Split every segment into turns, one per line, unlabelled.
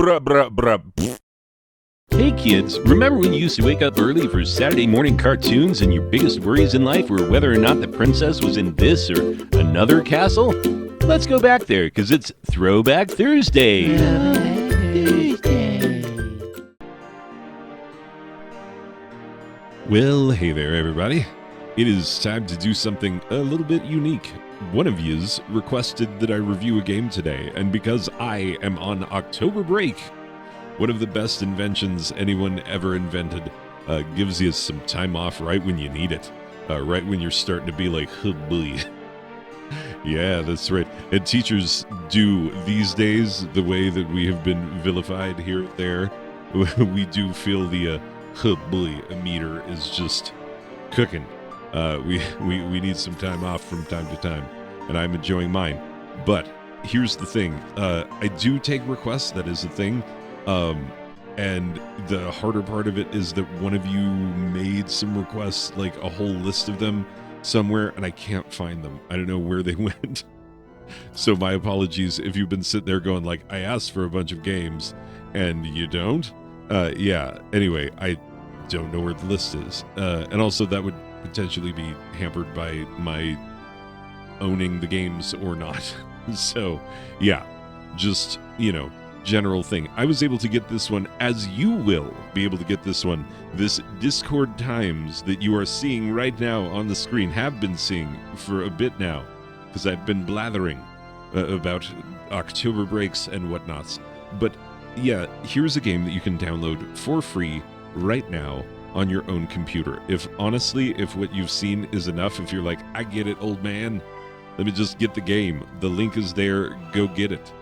bruh, bruh, bruh. Hey kids, remember when you used to wake up early for Saturday morning cartoons and your biggest worries in life were whether or not the princess was in this or another castle? Let's go back there, because it's Throwback Thursday. Well, hey there everybody. It is time to do something a little bit unique. One of yous requested that I review a game today, and because I am on October break, one of the best inventions anyone ever invented, gives you some time off right when you need it. Right when you're starting to be like, oh boy. Yeah, that's right. And teachers do these days, the way that we have been vilified here and there, we do feel the oh boy meter is just cooking. We need some time off from time to time, and I'm enjoying mine. But here's the thing. I do take requests, that is a thing. And the harder part of it is that one of you made some requests, like a whole list of them somewhere, and I can't find them. I don't know where they went. So my apologies if you've been sitting there going like, I asked for a bunch of games and you don't. Yeah, anyway, I don't know where the list is. And also that would potentially be hampered by my owning the games or not. So yeah, just, general thing. I was able to get this one, as you will be able to get this one. This Discord times that you are seeing right now on the screen, have been seeing for a bit now, because I've been blathering about October breaks and whatnots. But yeah, here's a game that you can download for free right now on your own computer. If what you've seen is enough, if you're like, I get it, old man, let me just get the game. The link is there. Go get it.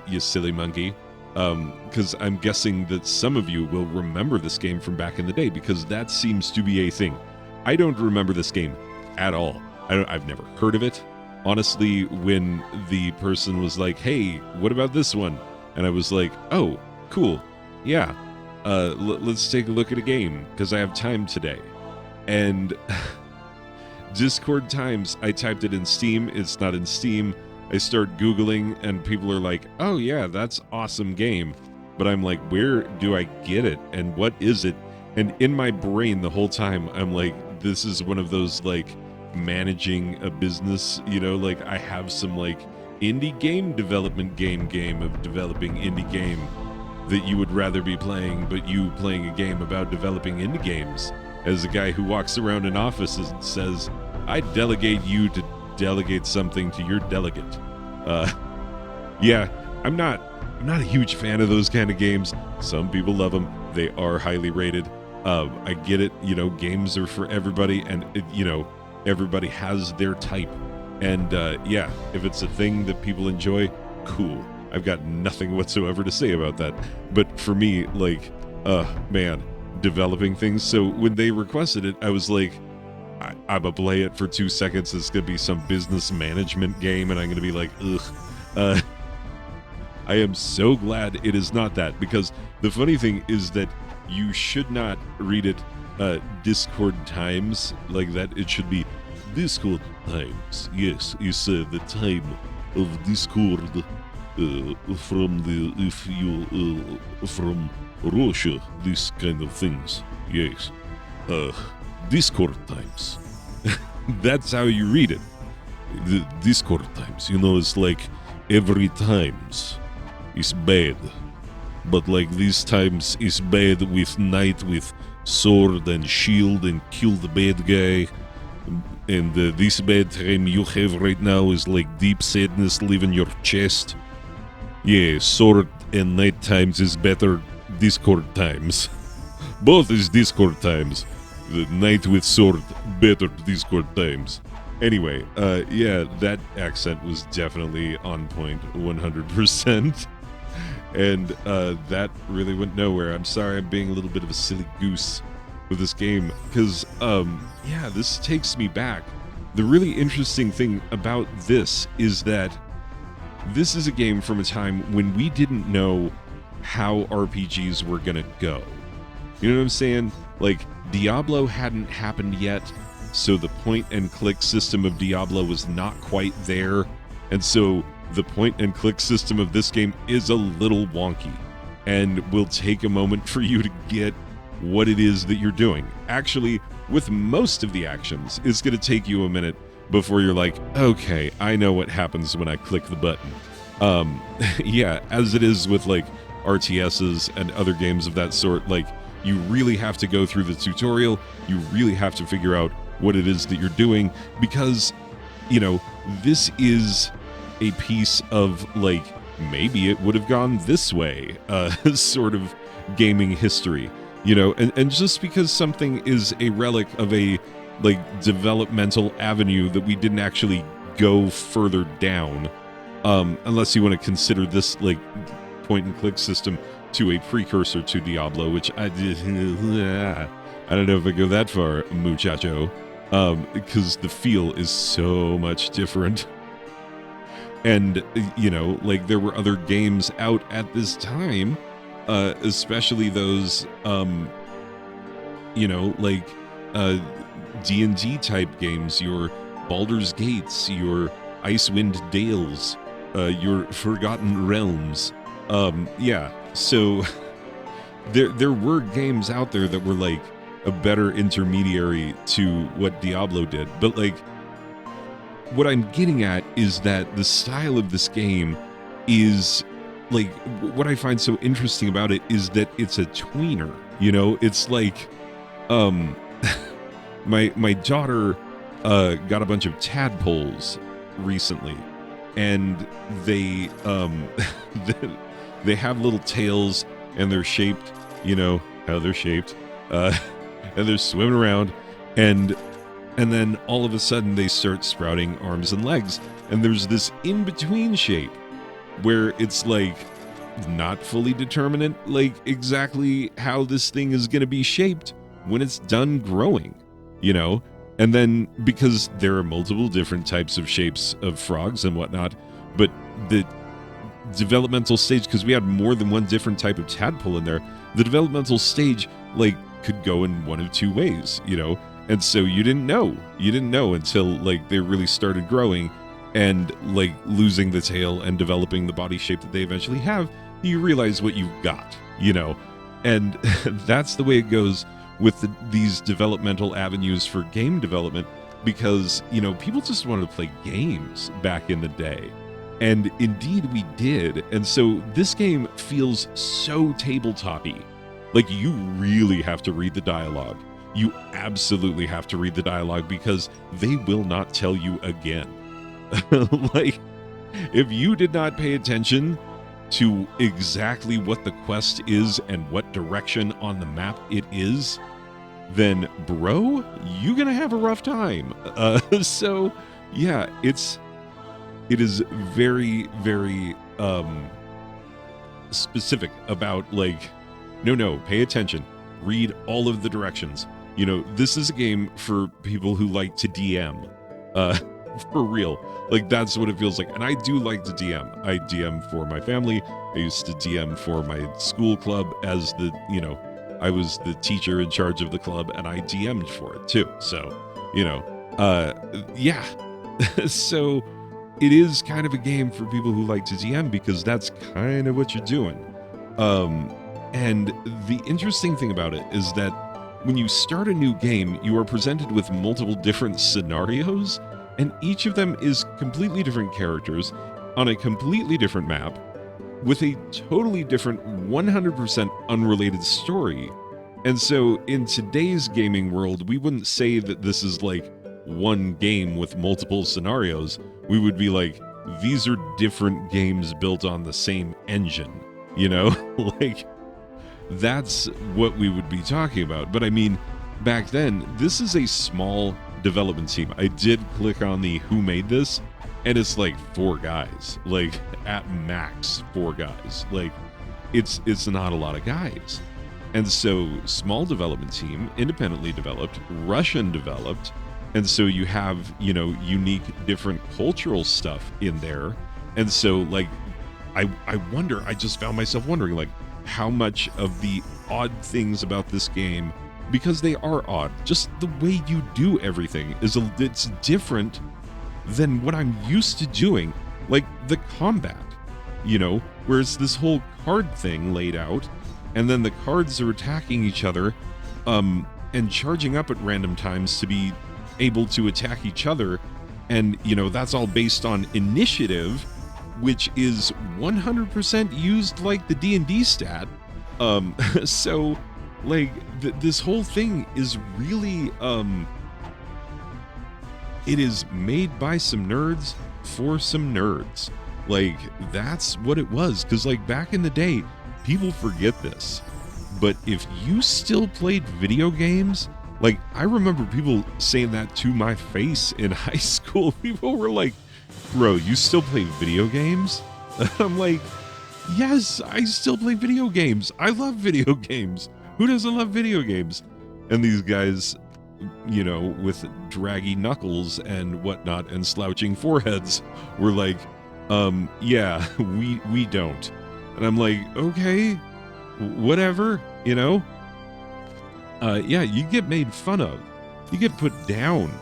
You silly monkey. Because I'm guessing that some of you will remember this game from back in the day, because that seems to be a thing. I don't remember this game at all. I've never heard of it. Honestly, when the person was like, hey, what about this one? And I was like, oh, cool. Yeah. Let's take a look at a game, because I have time today. And Discord times, I typed it in Steam. It's not in Steam. I start Googling and people are like, oh yeah, that's awesome game. But I'm like, where do I get it? And what is it? And in my brain the whole time, I'm like, this is one of those like managing a business, like I have some like indie game development game of developing indie game that you would rather be playing, but you playing a game about developing indie games as a guy who walks around in offices and says, I delegate you to delegate something to your delegate. Yeah, I'm not a huge fan of those kind of games. Some people love them. They are highly rated. I get it. Games are for everybody, and everybody has their type. And yeah, if it's a thing that people enjoy, cool. I've got nothing whatsoever to say about that. But for me, like, man, developing things. So when they requested it, I was like, I'm gonna play it for 2 seconds. It's gonna be some business management game, and I'm gonna be like, ugh. I am so glad it is not that, because the funny thing is that you should not read it Discord times like that. It should be Discord times. Yes, it's the time of Discord from Russia. This kind of things. Yes. Discord times. That's how you read it. The Discord times. It's like every times is bad. But like these times is bad with knight with sword and shield and kill the bad guy. And this bad time you have right now is like deep sadness leaving your chest. Yeah, sword and night times is better. Discord times. Both is Discord times. The knight with sword, better Discord times. Anyway, yeah, that accent was definitely on point, 100%. And that really went nowhere. I'm sorry I'm being a little bit of a silly goose with this game, because, yeah, this takes me back. The really interesting thing about this is that this is a game from a time when we didn't know how RPGs were gonna go. You know what I'm saying? Like, Diablo hadn't happened yet, so the point-and-click system of Diablo was not quite there, and so the point-and-click system of this game is a little wonky. and will take a moment for you to get what it is that you're doing. Actually, with most of the actions, it's going to take you a minute before you're like, okay, I know what happens when I click the button. Yeah, as it is with like RTSs and other games of that sort, like you really have to go through the tutorial. You really have to figure out what it is that you're doing, because, you know, this is a piece of like, maybe it would have gone this way, sort of gaming history, you know, and just because something is a relic of a like developmental avenue that we didn't actually go further down, unless you want to consider this like point and click system to a precursor to Diablo, which I don't know if I go that far, muchacho, because the feel is so much different. And, you know, like there were other games out at this time, especially those, you know, like D&D type games, your Baldur's Gates, your Icewind Dales, your Forgotten Realms. Yeah, so there were games out there that were like a better intermediary to what Diablo did. But like, what I'm getting at is that the style of this game is like, what I find so interesting about it is that it's a tweener, you know. It's like, my daughter got a bunch of tadpoles recently, and they they have little tails, and they're shaped, you know how they're shaped, and they're swimming around, and then all of a sudden they start sprouting arms and legs, and there's this in-between shape where it's like not fully determinate like exactly how this thing is going to be shaped when it's done growing, you know. And then because there are multiple different types of shapes of frogs and whatnot, but the developmental stage, because we had more than one different type of tadpole in there, the developmental stage like could go in one of two ways, you know. And so you didn't know until like they really started growing and like losing the tail and developing the body shape that they eventually have. You realize what you've got, you know. And that's the way it goes with these developmental avenues for game development, because, you know, people just wanted to play games back in the day. And indeed we did. And so this game feels so tabletop-y. Like, you really have to read the dialogue. You absolutely have to read the dialogue, because they will not tell you again. Like, if you did not pay attention to exactly what the quest is and what direction on the map it is, then, bro, you're gonna have a rough time. So, yeah, it is very, very specific about, like, no, pay attention. Read all of the directions. You know, this is a game for people who like to DM. For real. Like, that's what it feels like. And I do like to DM. I DM for my family. I used to DM for my school club as the, you know, I was the teacher in charge of the club, and I DM'd for it too. So, you know, yeah. So it is kind of a game for people who like to DM, because that's kind of what you're doing. And the interesting thing about it is that when you start a new game, you are presented with multiple different scenarios, and each of them is completely different characters on a completely different map with a totally different 100% unrelated story. And so in today's gaming world, we wouldn't say that this is like one game with multiple scenarios. We would be like, these are different games built on the same engine, you know? Like, that's what we would be talking about. But I mean, back then, this is a small development team. I did click on the who made this, and it's like 4 guys, like at max 4 guys. Like, it's not a lot of guys. And so, small development team, independently developed, Russian developed, and so you have, you know, unique different cultural stuff in there. And so, like, I wonder, I just found myself wondering, like, how much of the odd things about this game, because they are odd, just the way you do everything it's different than what I'm used to doing. Like, the combat, where it's this whole card thing laid out, and then the cards are attacking each other, and charging up at random times to be able to attack each other. And, that's all based on initiative, which is 100% used like the D&D stat. So, like, this whole thing is really, it is made by some nerds for some nerds. Like, that's what it was. Because, like, back in the day, people forget this. But if you still played video games, like, I remember people saying that to my face in high school. People were like, bro, you still play video games? I'm like, yes, I still play video games. I love video games. Who doesn't love video games? And these guys, with draggy knuckles and whatnot and slouching foreheads were like, yeah, we don't. And I'm like, okay, whatever, yeah, you get made fun of. You get put down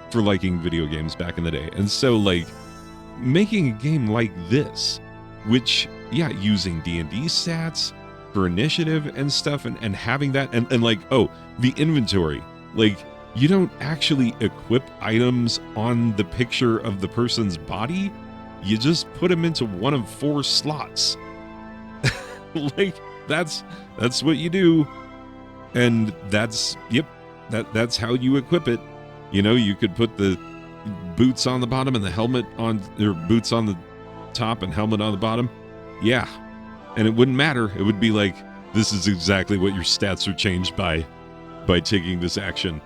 for liking video games back in the day. And so, like, making a game like this, which, yeah, using D&D stats for initiative and stuff, and having that, and like, oh, the inventory. Like, you don't actually equip items on the picture of the person's body. You just put them into one of 4 slots. Like, that's what you do. And that's how you equip it. You could put the boots on the bottom and the helmet on, or boots on the top and helmet on the bottom. Yeah. And it wouldn't matter. It would be like, this is exactly what your stats are changed by taking this action.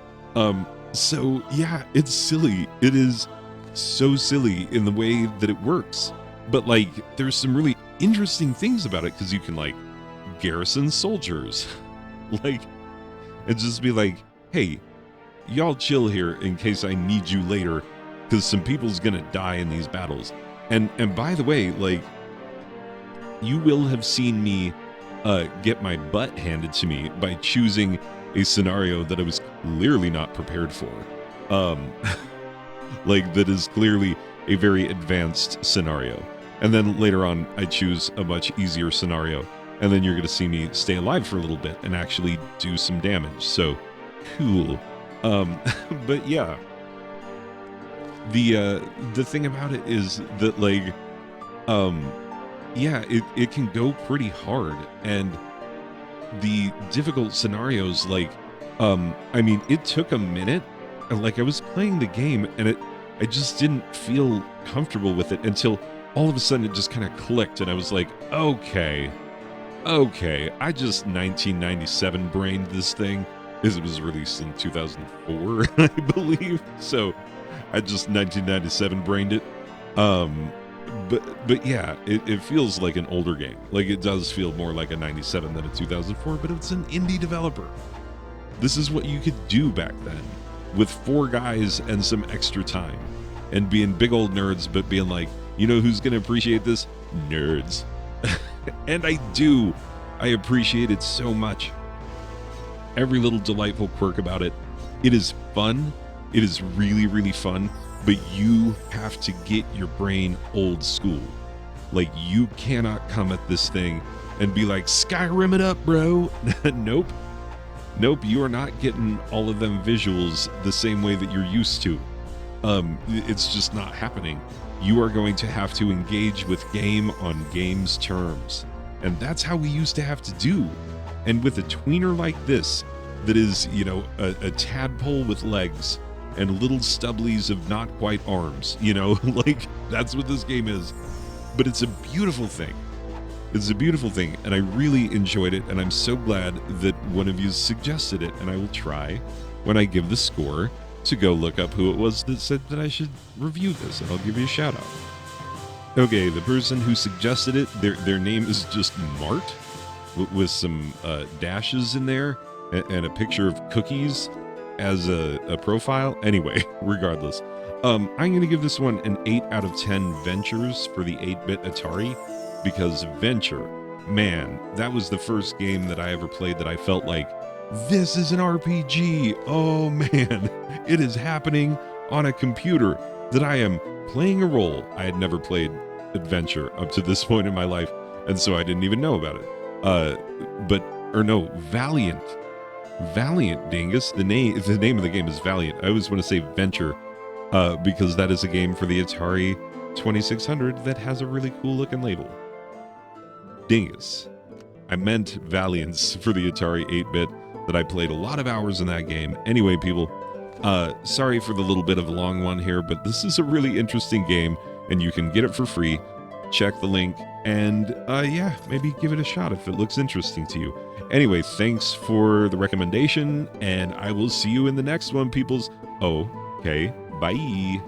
So yeah, it's silly. It is so silly in the way that it works. But, like, there's some really interesting things about it, because you can, like, garrison soldiers. Like, and just be like, hey, y'all chill here in case I need you later, because some people's gonna die in these battles. And by the way, like, you will have seen me get my butt handed to me by choosing a scenario that I was clearly not prepared for. Like, that is clearly a very advanced scenario. And then later on, I choose a much easier scenario. And then you're going to see me stay alive for a little bit and actually do some damage. So, cool. But yeah. The thing about it is that, like, yeah, it can go pretty hard. And the difficult scenarios, like, I mean, it took a minute. Like, I was playing the game and I just didn't feel comfortable with it until all of a sudden it just kind of clicked, and I was like, okay, I just 1997 brained this thing, as it was released in 2004, I believe. So I just 1997 brained it. But yeah, it feels like an older game. Like, it does feel more like a 97 than a 2004, but it's an indie developer. This is what you could do back then with 4 guys and some extra time, and being big old nerds, but being like, who's going to appreciate this? Nerds. And I do. I appreciate it so much. Every little delightful quirk about it. It is fun. It is really, really fun. But you have to get your brain old school. Like, you cannot come at this thing and be like, Skyrim it up, bro. Nope. You are not getting all of them visuals the same way that you're used to. It's just not happening. You are going to have to engage with game on game's terms. And that's how we used to have to do. And with a tweener like this, that is, a tadpole with legs and little stubblies of not quite arms, like, that's what this game is. But it's a beautiful thing. It's a beautiful thing, and I really enjoyed it, and I'm so glad that one of you suggested it, and I will try, when I give the score, to go look up who it was that said that I should review this, and I'll give you a shout out. Okay, the person who suggested it, their name is just Mart, with some dashes in there, and a picture of cookies as a profile. Anyway, regardless, I'm going to give this one an 8 out of 10 Ventures for the 8-bit Atari, because Venture, man, that was the first game that I ever played that I felt like, this is an RPG. Oh man, it is happening on a computer that I am playing a role. I had never played adventure up to this point in my life, and so I didn't even know about it. Valiant. Valiant, dingus. The name of the game is Valiant. I always want to say Venture, because that is a game for the Atari 2600 that has a really cool looking label. Dingus. I meant Valiance for the Atari 8-bit that I played a lot of hours in that game. Anyway, people, sorry for the little bit of a long one here, but this is a really interesting game, and you can get it for free. Check the link, and yeah, maybe give it a shot if it looks interesting to you. Anyway, thanks for the recommendation, and I will see you in the next one, peoples. Okay, bye.